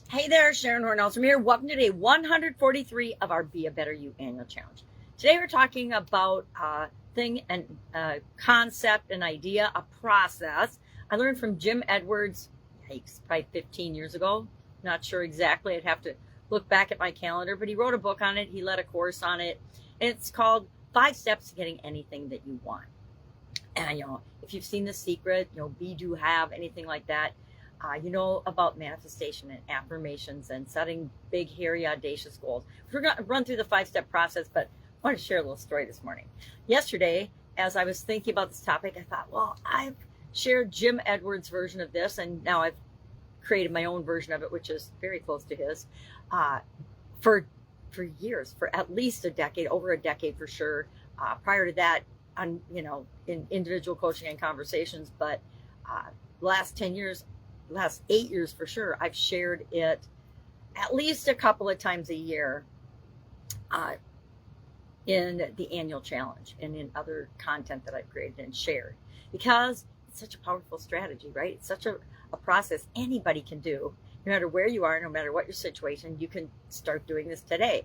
Hey there, Sharon Horne-Ellstrom here. Welcome to day 143 of our Be a Better You annual challenge. Today we're talking about a thing and a concept, an idea, a process. I learned from Jim Edwards, yikes, probably 15 years ago. Not sure exactly. I'd have to look back at my calendar, but he wrote a book on it. He led a course on it. And it's called 5 Steps to Getting Anything That You Want. And, if you've seen The Secret, be, do, have, anything like that, you know about manifestation and affirmations and setting big, hairy, audacious goals. We're going to run through the 5-step process, but I want to share a little story this morning. Yesterday, as I was thinking about this topic, I thought, well, I've shared Jim Edwards' version of this, and now I've created my own version of it, which is very close to his, for years, for at least a decade, over a decade for sure. Prior to that, in individual coaching and conversations, but last 8 years for sure, I've shared it at least a couple of times a year in the annual challenge and in other content that I've created and shared, because it's such a powerful strategy, right? It's such a process anybody can do, no matter where you are, no matter what your situation. You can start doing this today.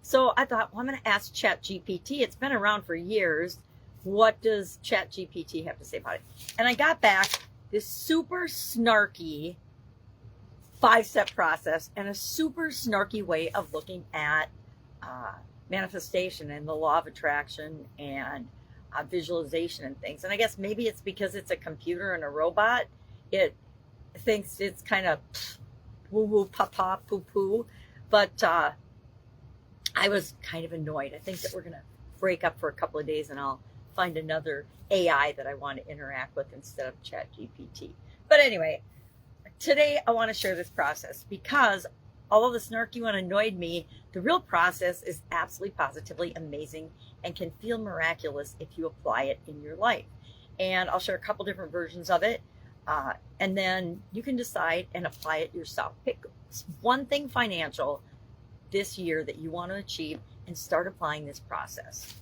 So I thought, well, I'm going to ask ChatGPT. It's been around for years. What does ChatGPT have to say about it? And I got back this super snarky 5-step process and a super snarky way of looking at manifestation and the law of attraction and visualization and things. And I guess maybe it's because it's a computer and a robot. It thinks it's kind of woo-woo, pa-pa, poo-poo. But I was kind of annoyed. I think that we're going to break up for a couple of days and I'll find another AI that I want to interact with instead of ChatGPT. But anyway, today I want to share this process because although the snarky one annoyed me, the real process is absolutely positively amazing and can feel miraculous if you apply it in your life. And I'll share a couple different versions of it. And then you can decide and apply it yourself. Pick one thing financial this year that you want to achieve and start applying this process.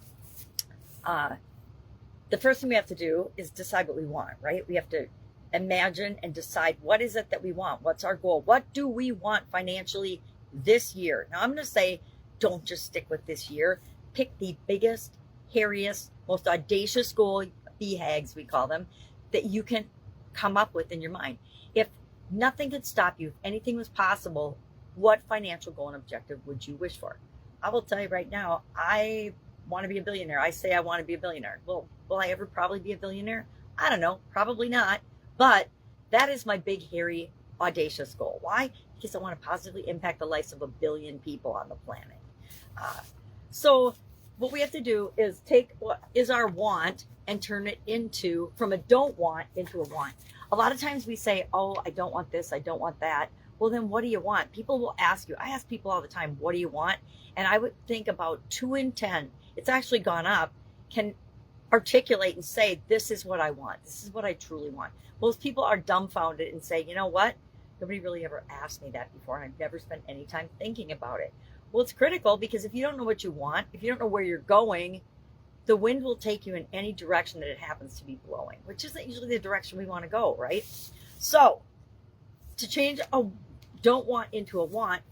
The first thing we have to do is decide what we want, right? We have to imagine and decide, what is it that we want? What's our goal? What do we want financially this year? Now I'm going to say, don't just stick with this year. Pick the biggest, hairiest, most audacious goal, BHAGs we call them, that you can come up with in your mind. If nothing could stop you, if anything was possible, what financial goal and objective would you wish for? I will tell you right now, I want to be a billionaire. I say I want to be a billionaire. Well, will I ever probably be a billionaire? I don't know. Probably not. But that is my big, hairy, audacious goal. Why? Because I want to positively impact the lives of 1 billion people on the planet. So what we have to do is take what is our want and turn it into, from a don't want into a want. A lot of times we say, oh, I don't want this, I don't want that. Well, then what do you want? People will ask you. I ask people all the time, what do you want? And I would think about 2 in 10, it's actually gone up, can articulate and say, this is what I want. This is what I truly want. Most people are dumbfounded and say, you know what? Nobody really ever asked me that before. And I've never spent any time thinking about it. Well, it's critical because if you don't know what you want, if you don't know where you're going, the wind will take you in any direction that it happens to be blowing, which isn't usually the direction we want to go, right? So to change a don't want into a want,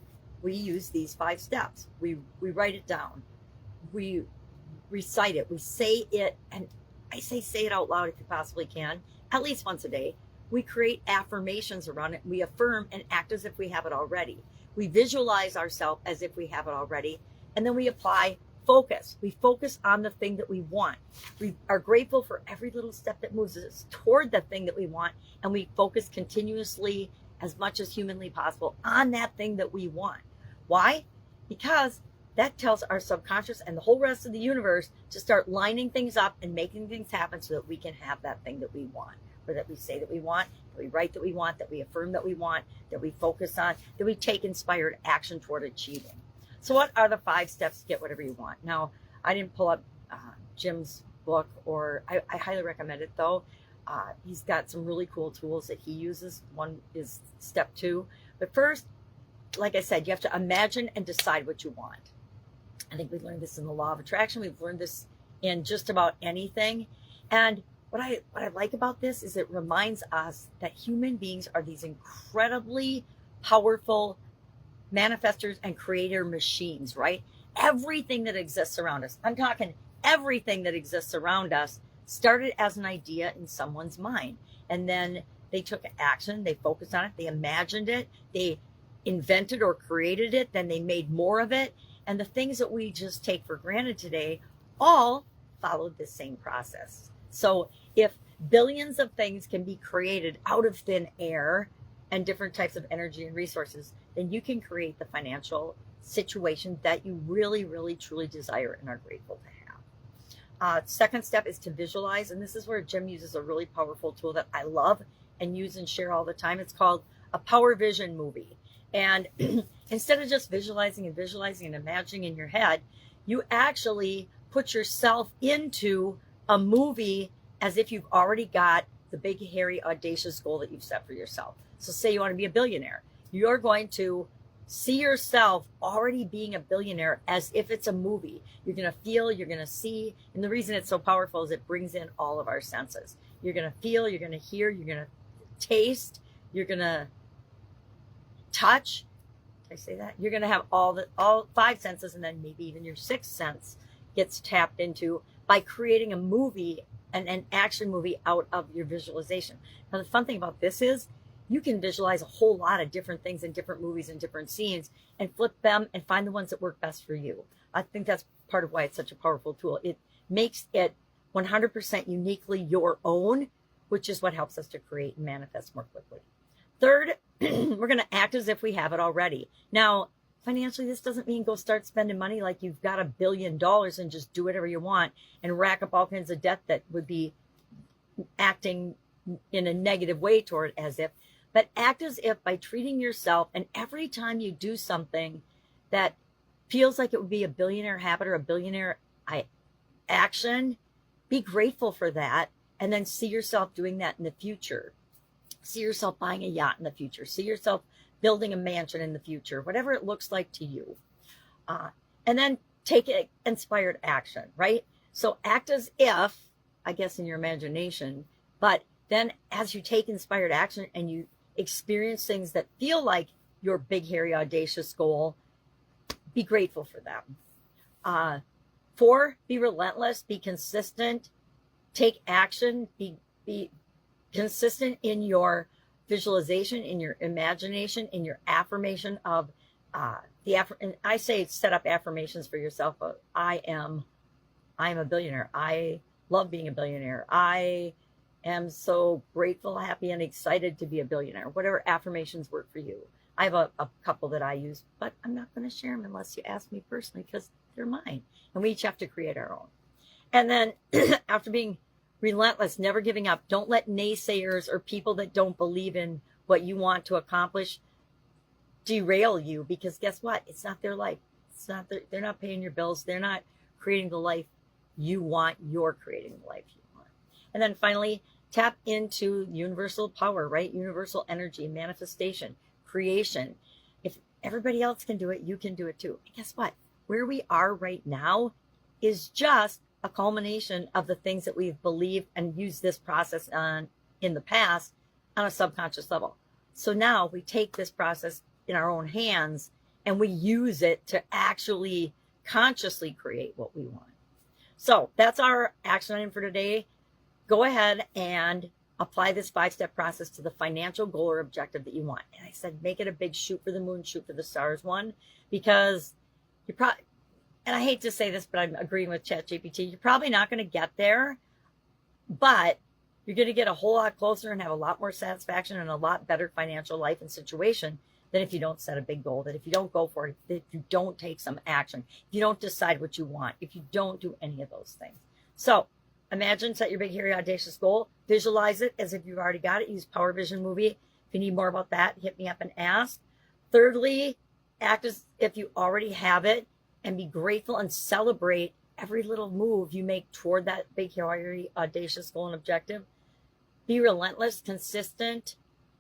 we use these 5 steps. We write it down. We recite it. We say it. And I say it out loud if you possibly can, at least once a day. We create affirmations around it. We affirm and act as if we have it already. We visualize ourselves as if we have it already. And then we apply focus. We focus on the thing that we want. We are grateful for every little step that moves us toward the thing that we want. And we focus continuously, as much as humanly possible, on that thing that we want. Why? Because that tells our subconscious and the whole rest of the universe to start lining things up and making things happen so that we can have that thing that we want, or that we say that we want, that we write that we want, that we affirm that we want, that we focus on, that we take inspired action toward achieving. So what are the 5 steps to get whatever you want? Now, I didn't pull up Jim's book, or I highly recommend it though. He's got some really cool tools that he uses. One is step 2. But first, like I said, you have to imagine and decide what you want. I think we learned this in the law of attraction. We've learned this in just about anything. And what I like about this is it reminds us that human beings are these incredibly powerful manifestors and creator machines, right? Everything that exists around us, I'm talking everything that exists around us, started as an idea in someone's mind. And then they took action, they focused on it, they imagined it, they invented or created it, then they made more of it. And the things that we just take for granted today all followed the same process. So if billions of things can be created out of thin air and different types of energy and resources, then you can create the financial situation that you really, really, truly desire and are grateful to have. Second step is to visualize. And this is where Jim uses a really powerful tool that I love and use and share all the time. It's called a power vision movie. And instead of just visualizing and imagining in your head, you actually put yourself into a movie as if you've already got the big, hairy, audacious goal that you've set for yourself. So say you want to be a billionaire. You're going to see yourself already being a billionaire as if it's a movie. You're going to feel, you're going to see. And the reason it's so powerful is it brings in all of our senses. You're going to feel, you're going to hear, you're going to taste, you're going to touch. Did I say that? You're going to have all five senses, and then maybe even your sixth sense gets tapped into by creating a movie, an action movie out of your visualization. Now, the fun thing about this is you can visualize a whole lot of different things in different movies and different scenes and flip them and find the ones that work best for you. I think that's part of why it's such a powerful tool. It makes it 100% uniquely your own, which is what helps us to create and manifest more quickly. Third, we're going to act as if we have it already. Now, financially, this doesn't mean go start spending money like you've got $1 billion and just do whatever you want and rack up all kinds of debt that would be acting in a negative way toward as if, but act as if by treating yourself, and every time you do something that feels like it would be a billionaire habit or a billionaire action, be grateful for that, and then see yourself doing that in the future. See yourself buying a yacht in the future. See yourself building a mansion in the future, whatever it looks like to you. And then take inspired action, right? So act as if, I guess in your imagination, but then as you take inspired action and you experience things that feel like your big, hairy, audacious goal, be grateful for them. 4, be relentless, be consistent, take action, be consistent in your visualization, in your imagination, in your affirmation of and I say set up affirmations for yourself. I am a billionaire. I love being a billionaire. I am so grateful, happy, and excited to be a billionaire. Whatever affirmations work for you. I have a couple that I use, but I'm not going to share them unless you ask me personally because they're mine. And we each have to create our own. And then after being relentless, never giving up, don't let naysayers or people that don't believe in what you want to accomplish derail you, because guess what? It's not their life. They're not paying your bills. They're not creating the life you want. You're creating the life you want. And then finally, tap into universal power, right? Universal energy, manifestation, creation. If everybody else can do it, you can do it too. And guess what? Where we are right now is just a culmination of the things that we've believed and used this process on in the past on a subconscious level. So now we take this process in our own hands and we use it to actually consciously create what we want. So that's our action item for today. Go ahead and apply this 5-step process to the financial goal or objective that you want. And I said, make it a big shoot for the moon, shoot for the stars one, because you probably, and I hate to say this, but I'm agreeing with ChatGPT, you're probably not going to get there, but you're going to get a whole lot closer and have a lot more satisfaction and a lot better financial life and situation than if you don't set a big goal, that if you don't go for it, if you don't take some action, if you don't decide what you want, if you don't do any of those things. So imagine, set your big, hairy, audacious goal, visualize it as if you've already got it, use Power Vision Movie. If you need more about that, hit me up and ask. Thirdly, act as if you already have it and be grateful and celebrate every little move you make toward that big, hairy, audacious goal and objective. Be relentless, consistent,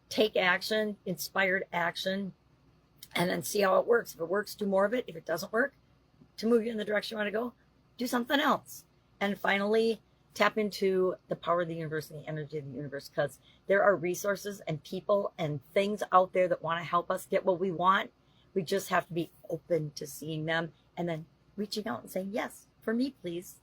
take action, inspired action, and then see how it works. If it works, do more of it. If it doesn't work, to move you in the direction you want to go, do something else. And finally, tap into the power of the universe and the energy of the universe, because there are resources and people and things out there that want to help us get what we want. We just have to be open to seeing them and then reaching out and saying, yes, for me, please.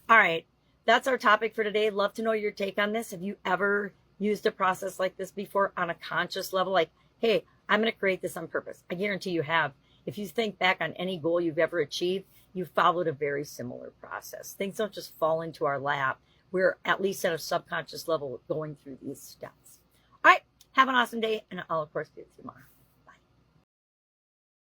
All right. That's our topic for today. Love to know your take on this. Have you ever used a process like this before on a conscious level? Like, hey, I'm going to create this on purpose. I guarantee you have. If you think back on any goal you've ever achieved, you followed a very similar process. Things don't just fall into our lap. We're at least at a subconscious level going through these steps. All right. Have an awesome day. And I'll, of course, see you tomorrow.